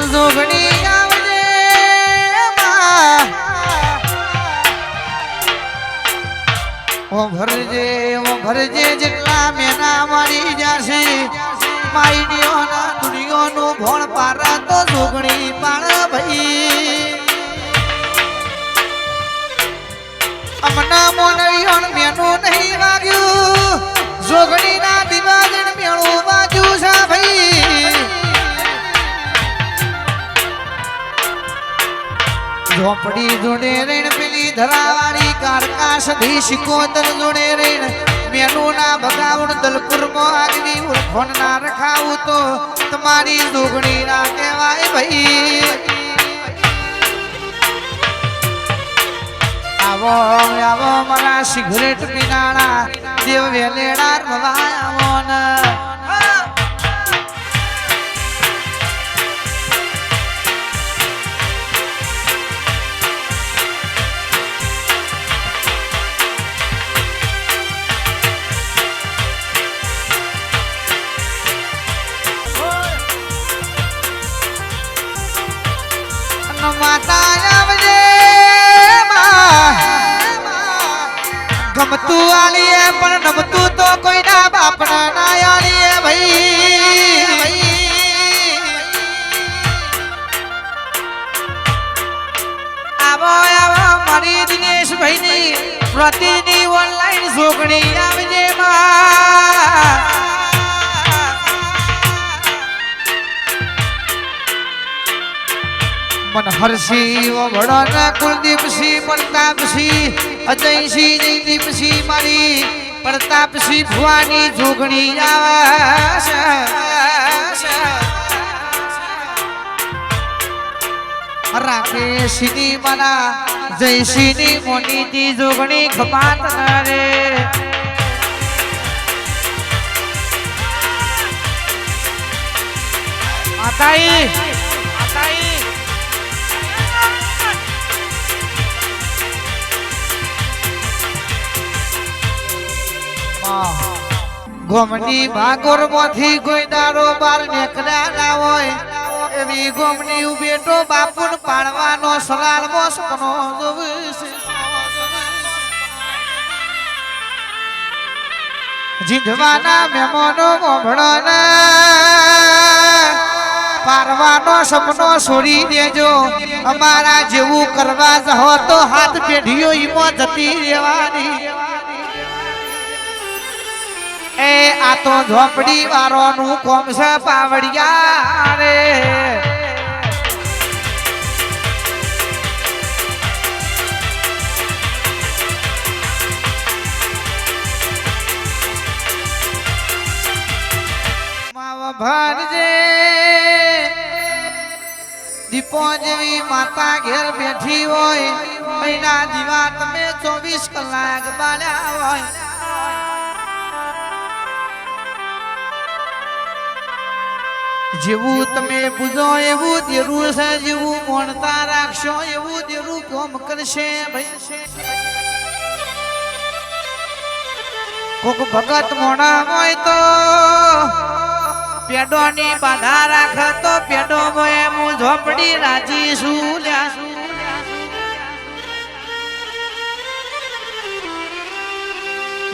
જોગણી આવજે ઓ ભરજે જેટલા મેના મારી જાશે માઈડીઓના દુનિયાનું ભોણ પારા તો જોગણી પાળ ભાઈ અમના મોનૈયોન મેનું નહીં વાગ્યું જોગણીના દિવાજણ મેળું વાજ્યું છે ભાઈ ઝોપડી જોડે રેણ પેલી ધરાવાળી કારકા સધી શિકોતર જોડે રેણ મેનું ના ભગાવણ દલપુરમાં આગવી ઉરખોન ના રખાવું તો તમારી જોગણી ના કહેવાય ભાઈ આવો આવો મારા સિગરેટ પીનાળા દેવ વેલેડા રવાયાવો ને માતા આવજે ગમતું આલીએ પણ નમતું તો કોઈના બાપના ના આલીએ ભાઈ આવો આવો મારી દિનેશ ભાઈની પ્રતિની ઓનલાઈન જોગણી આવજે મનહરસિંહ વડોદરા કુલદીપસિંહ પ્રતાપસિંહ અજયસિંહ જયદીપસિંહ મારી પ્રતાપસિંહ ભુવાની જોગણી આવે રાકેશની મારા જયસિંહની મોનીજી જોગણી ખપાત રે આતાઈ ગોમની ભાગોર માંથી કોઈ દારો બાર નીકળ્યા ના હોય એવી ગોમની બેટો બાપુન પાડવાનો સલાલમો સપનો જોવે છે જીંધવાના મહેમાનો મોભળોના પારવાનો સપનો છોડી દેજો અમારા જેવું કરવા જહો તો હાથ પેઢીઓ ઈમો જતી રહેવાની એ આ તો ઝોપડી વાળોનું કોમ છે પાવડિયા રે માવા ભરજે દીપો જેવી માતા ઘેર બેઠી હોય મહિના દીવા તમે 24 કલાક બાળ્યા હોય જેવું તમે પૂજો એવું દેરું છે જેવું મોણતા રાખશો એવું દેરું કોમ કરશે કોક ભગત મોણા હોય તો પેડોની બાધા રાખ તો પેડો હોય હું ઝોપડી રાજી છું લ્યા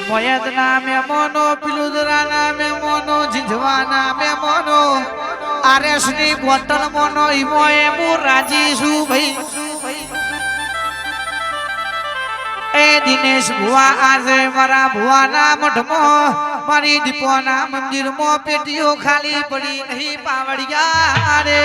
મોયદ ના મેમોનો પિલુદરા ના મેમોનો જીંધવા ના મેમોનો આરએસ ની બોટલ મોનો ઈમો હું રાજી છું ભાઈ એ દિનેશ ભુવા આજે મારા ભુવાના મઠમાં મારી દીપોના મંદિરમાં પેટીઓ ખાલી પડી નહીં પાવડિયા રે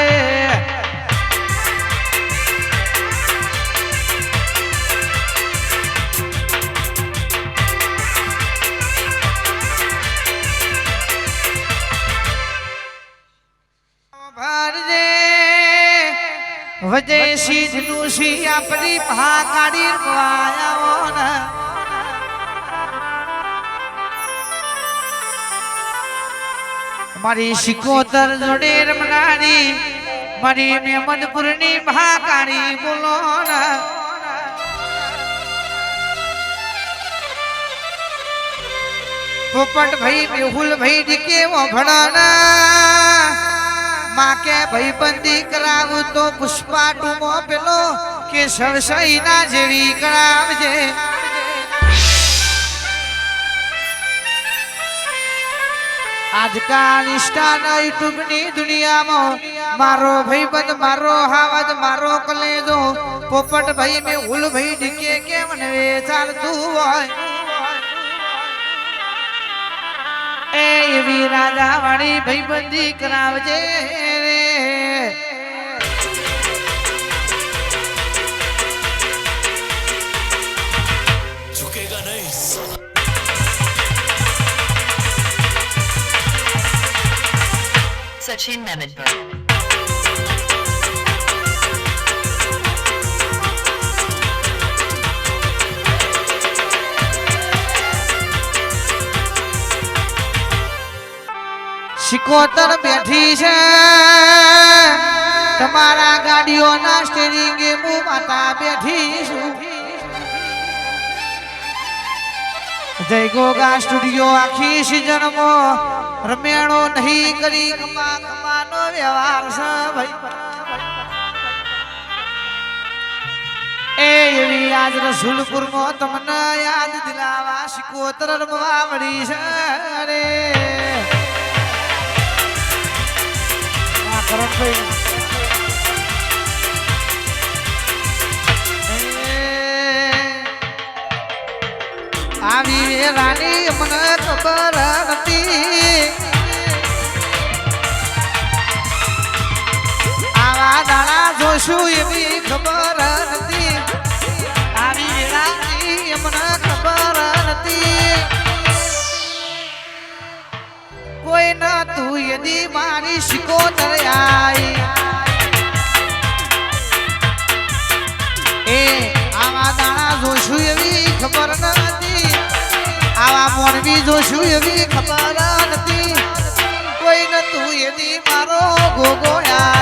વજય સિદ્ધનું સી આપણી મહાકાળી આયા ને મારી સિકોતર જોડે રમનારી મારી મેમદપુરની મહાકાળી બોલો ને પોપટ ભાઈ મેહુલ ભાઈ દીકે ભણાના માં કે ભાઈબંધી કરાવું તો પુષ્પા ટુમો પેલો કે સરસઈ ના જેવી કરાવજે આજકાલ ઇન્સ્ટા ના યુટ્યુબ ની દુનિયામાં મારો ભાઈબંધ મારો હાવજ મારો કલેજો પોપટ ભાઈ મે ઉલ ભાઈ ડીકે કેમ ને ચાલતું હોય એ એવી રાજા વાળી ભાઈબંધી કરાવજે રે झुकेगा नहीं Sachin Mehmetpur. શિકોતર બેઠી છે તમારા ગાડીઓના સ્ટેરિંગે હું માતા બેઠી છું જય ગોગા સ્ટુડિયો આખી સિઝનમાં રમેણો નહીં કરી કમા કમાનો વ્યવહાર છે ભાઈ એ એવી આજ રસુલપુરમાં તમને યાદ દિલાવા શિકોતર રમવા મળી છે રે કરણભાઈ આવી રાની મને ખબર નથી આવા દાડા જોશું એવી ખબર નથી આવી રાની મને ખબર નથી કોઈ ના તું યદી મારી શિકોતર આઈ એ આવા દાડા જોશું એવી ખબર નથી આવા મોરબી જોશું એવી ખબર નથી કોઈ નતું એની મારો ગોગોયા